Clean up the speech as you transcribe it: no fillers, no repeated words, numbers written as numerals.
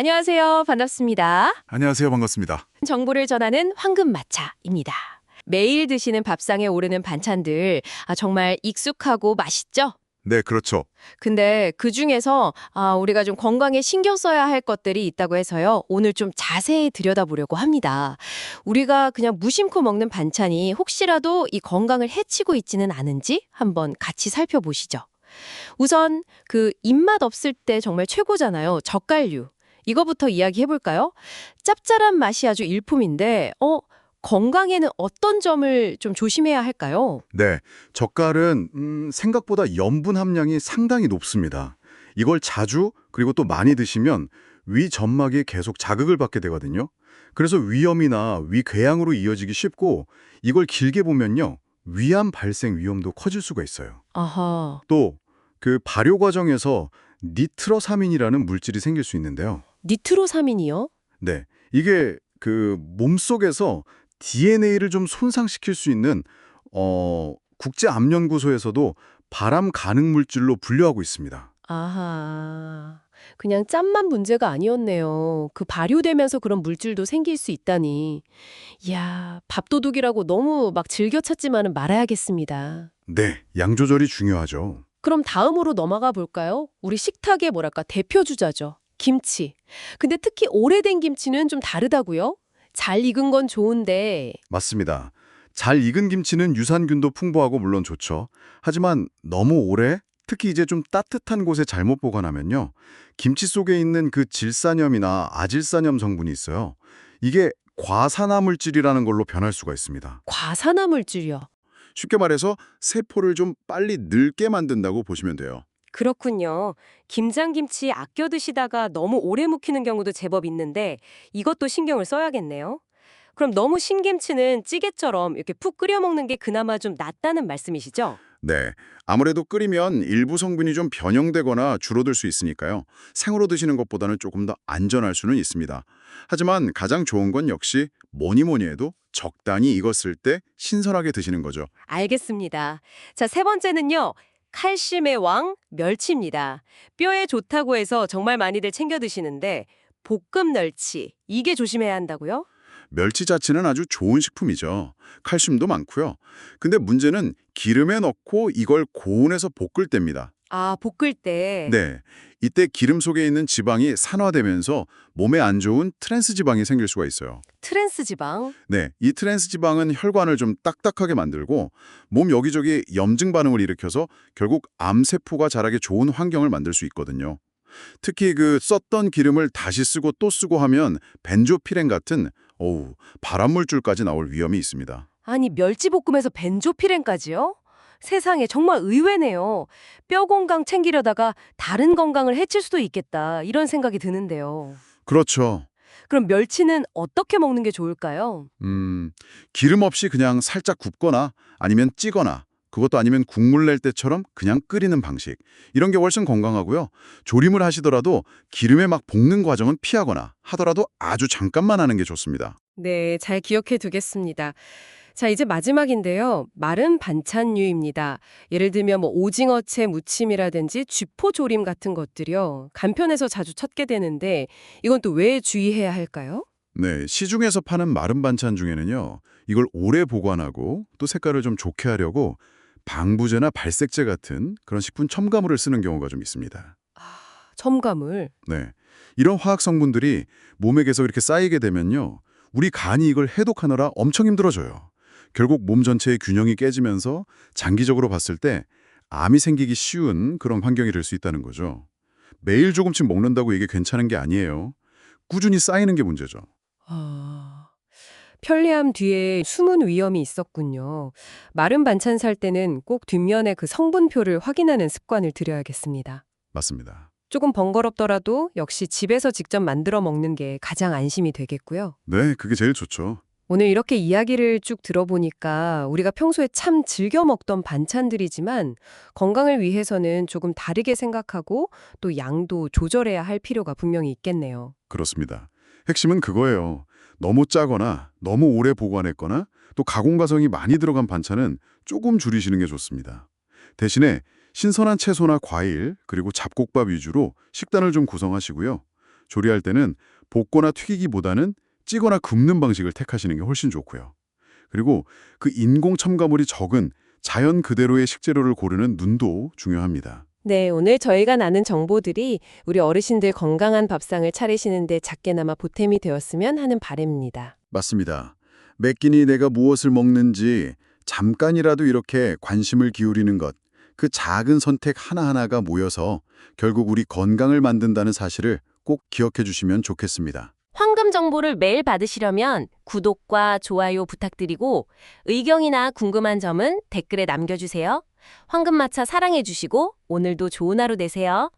안녕하세요. 반갑습니다. 안녕하세요. 반갑습니다. 정보를 전하는 황금마차입니다. 매일 드시는 밥상에 오르는 반찬들, 정말 익숙하고 맛있죠? 네, 그렇죠. 근데 그중에서 우리가 좀 건강에 신경 써야 할 것들이 있다고 해서요. 오늘 좀 자세히 들여다보려고 합니다. 우리가 그냥 무심코 먹는 반찬이 혹시라도 이 건강을 해치고 있지는 않은지 한번 같이 살펴보시죠. 우선 그 입맛 없을 때 정말 최고잖아요. 젓갈류. 이거부터 이야기해볼까요? 짭짤한 맛이 아주 일품인데 건강에는 어떤 점을 좀 조심해야 할까요? 네, 젓갈은 생각보다 염분 함량이 상당히 높습니다. 이걸 자주 그리고 또 많이 드시면 위 점막이 계속 자극을 받게 되거든요. 그래서 위염이나 위궤양으로 이어지기 쉽고 이걸 길게 보면요. 위암 발생 위험도 커질 수가 있어요. 아하, 또 그 발효 과정에서 니트로사민이라는 물질이 생길 수 있는데요. 니트로사민이요? 네, 이게 그 몸속에서 DNA를 좀 손상시킬 수 있는 국제암연구소에서도 발암 가능 물질로 분류하고 있습니다. 아하, 그냥 짠만 문제가 아니었네요. 그 발효되면서 그런 물질도 생길 수 있다니. 이야, 밥도둑이라고 너무 막 즐겨 찾지만은 말아야겠습니다. 네, 양 조절이 중요하죠. 그럼 다음으로 넘어가 볼까요? 우리 식탁의 뭐랄까 대표 주자죠. 김치. 근데 특히 오래된 김치는 좀 다르다고요? 잘 익은 건 좋은데 맞습니다. 잘 익은 김치는 유산균도 풍부하고 물론 좋죠. 하지만 너무 오래, 특히 이제 좀 따뜻한 곳에 잘못 보관하면요. 김치 속에 있는 그 질산염이나 아질산염 성분이 있어요. 이게 과산화물질이라는 걸로 변할 수가 있습니다. 과산화물질이요. 쉽게 말해서 세포를 좀 빨리 늙게 만든다고 보시면 돼요. 그렇군요. 김장김치 아껴 드시다가 너무 오래 묵히는 경우도 제법 있는데 이것도 신경을 써야겠네요. 그럼 너무 신김치는 찌개처럼 이렇게 푹 끓여 먹는 게 그나마 좀 낫다는 말씀이시죠? 네, 아무래도 끓이면 일부 성분이 좀 변형되거나 줄어들 수 있으니까요. 생으로 드시는 것보다는 조금 더 안전할 수는 있습니다. 하지만 가장 좋은 건 역시 뭐니 뭐니 해도 적당히 익었을 때 신선하게 드시는 거죠. 알겠습니다. 자, 세 번째는요. 칼슘의 왕, 멸치입니다. 뼈에 좋다고 해서 정말 많이들 챙겨 드시는데 볶음 멸치, 이게 조심해야 한다고요? 멸치 자체는 아주 좋은 식품이죠. 칼슘도 많고요. 근데 문제는 기름에 넣고 이걸 고온에서 볶을 때입니다. 아, 볶을 때. 네, 이때 기름 속에 있는 지방이 산화되면서 몸에 안 좋은 트랜스 지방이 생길 수가 있어요. 트랜스 지방. 네, 이 트랜스 지방은 혈관을 좀 딱딱하게 만들고 몸 여기저기 염증 반응을 일으켜서 결국 암세포가 자라기 좋은 환경을 만들 수 있거든요. 특히 그 썼던 기름을 다시 쓰고 또 쓰고 하면 벤조피렌 같은 발암물질까지 나올 위험이 있습니다. 아니, 멸치볶음에서 벤조피렌까지요? 세상에 정말 의외네요. 뼈 건강 챙기려다가 다른 건강을 해칠 수도 있겠다. 이런 생각이 드는데요. 그렇죠. 그럼 멸치는 어떻게 먹는 게 좋을까요? 기름 없이 그냥 살짝 굽거나 아니면 찌거나 그것도 아니면 국물 낼 때처럼 그냥 끓이는 방식. 이런 게 훨씬 건강하고요. 조림을 하시더라도 기름에 막 볶는 과정은 피하거나 하더라도 아주 잠깐만 하는 게 좋습니다. 네, 잘 기억해 두겠습니다. 자, 이제 마지막인데요. 마른 반찬류입니다. 예를 들면 오징어채 무침이라든지 쥐포조림 같은 것들이요. 간편해서 자주 찾게 되는데 이건 또 왜 주의해야 할까요? 네, 시중에서 파는 마른 반찬 중에는요. 이걸 오래 보관하고 또 색깔을 좀 좋게 하려고 방부제나 발색제 같은 그런 식품 첨가물을 쓰는 경우가 좀 있습니다. 첨가물. 네, 이런 화학 성분들이 몸에 계속 이렇게 쌓이게 되면요. 우리 간이 이걸 해독하느라 엄청 힘들어져요. 결국 몸 전체의 균형이 깨지면서 장기적으로 봤을 때 암이 생기기 쉬운 그런 환경이 될 수 있다는 거죠. 매일 조금씩 먹는다고 이게 괜찮은 게 아니에요. 꾸준히 쌓이는 게 문제죠. 편리함 뒤에 숨은 위험이 있었군요. 마른 반찬 살 때는 꼭 뒷면에 그 성분표를 확인하는 습관을 들여야겠습니다. 맞습니다. 조금 번거롭더라도 역시 집에서 직접 만들어 먹는 게 가장 안심이 되겠고요. 네, 그게 제일 좋죠. 오늘 이렇게 이야기를 쭉 들어보니까 우리가 평소에 참 즐겨 먹던 반찬들이지만 건강을 위해서는 조금 다르게 생각하고 또 양도 조절해야 할 필요가 분명히 있겠네요. 그렇습니다. 핵심은 그거예요. 너무 짜거나 너무 오래 보관했거나 또 가공 과정이 많이 들어간 반찬은 조금 줄이시는 게 좋습니다. 대신에 신선한 채소나 과일 그리고 잡곡밥 위주로 식단을 좀 구성하시고요. 조리할 때는 볶거나 튀기기보다는 찌거나 굽는 방식을 택하시는 게 훨씬 좋고요. 그리고 그 인공 첨가물이 적은 자연 그대로의 식재료를 고르는 눈도 중요합니다. 네, 오늘 저희가 나눈 정보들이 우리 어르신들 건강한 밥상을 차리시는데 작게나마 보탬이 되었으면 하는 바람입니다. 맞습니다. 매 끼니 내가 무엇을 먹는지 잠깐이라도 이렇게 관심을 기울이는 것, 그 작은 선택 하나하나가 모여서 결국 우리 건강을 만든다는 사실을 꼭 기억해 주시면 좋겠습니다. 황금 정보를 매일 받으시려면 구독과 좋아요 부탁드리고 의견이나 궁금한 점은 댓글에 남겨주세요. 황금마차 사랑해주시고 오늘도 좋은 하루 되세요.